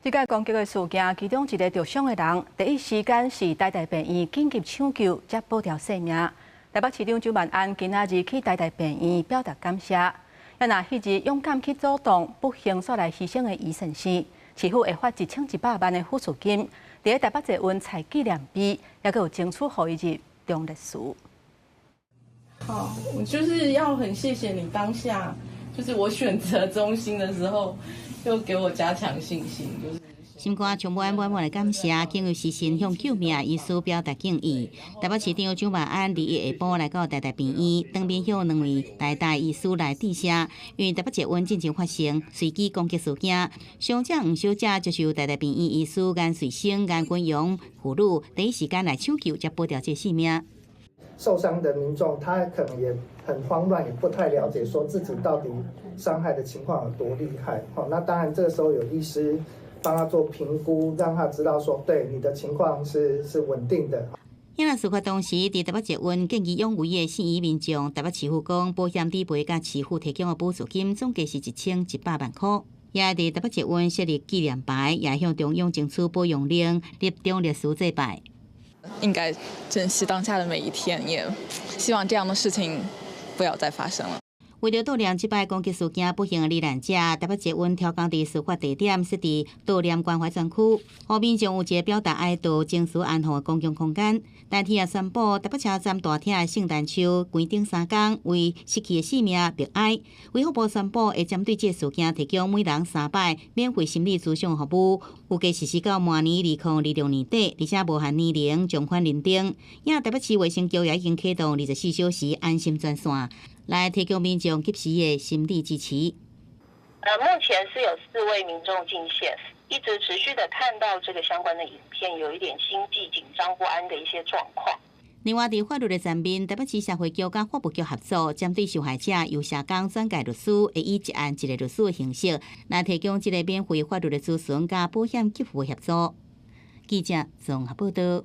这个攻击的事件，其中一个受伤的人，第一时间是台大病院紧急抢救，才保住性命。台北市长周万安今仔日去台大病院表达感谢，也那迄日勇敢去阻挡不幸所来牺牲的医生时，市府会发1100万的抚恤金，伫台北捷运采纪念碑，也有争取互伊日中烈士。好，我就是要很谢谢你当下，就是我选择中心的时候，又给我加强信心，就是。心肝充满满满的感谢，敬畏牺牲向救命医师表达敬意。台北市长周万安2日下晡来到台大病院，当面向2位台大医师来致谢。因为台北捷运进前发生随机攻击事件，伤者黄小姐接受台大病院医师颜瑞生、颜君荣护理，第一时间来抢救，才保住这性命。受伤的民众，他可能也很慌乱，也不太了解说自己到底伤害的情况有多厉害。那当然这个时候有医师帮他做评估，让他知道说，对你的情况是稳定的。因为事发当时，伫台北捷运见义勇为的4亿民众，台北市府讲保险理赔甲市府提供的补助金总计是1100万块。也伫台北捷运设立纪念牌，也向中央争取保养令，立中烈士祭拜。应该珍惜当下的每一天，也希望这样的事情不要再发生了。为了悼念这摆攻击事件不幸的罹难者，台北捷运调工伫事发地点设置悼念关怀专区，后面将有一个表达哀悼、情绪安抚的公共空间。但天也宣布，台北车站大厅的圣诞树关顶3天，为失去的性命默哀。卫福部宣布会针对这事件提供每人300免费心理咨询服务，预计实施到明年2026年底，而且无限年龄、捐款认定。因台北市卫生局也已经启动24小时安心专线，来提供民众及时的心理支持。目前是有4位民众进线，一直持续的看到这个相关的影片，有一点心悸、紧张不安的一些状况。另外，伫法律的层面，台北市社会局甲法务局合作，针对受害者由社工转介律师，会以一案一个律师的形式，来提供这个免费法律的咨询甲保险给付的协助。记者综合报道。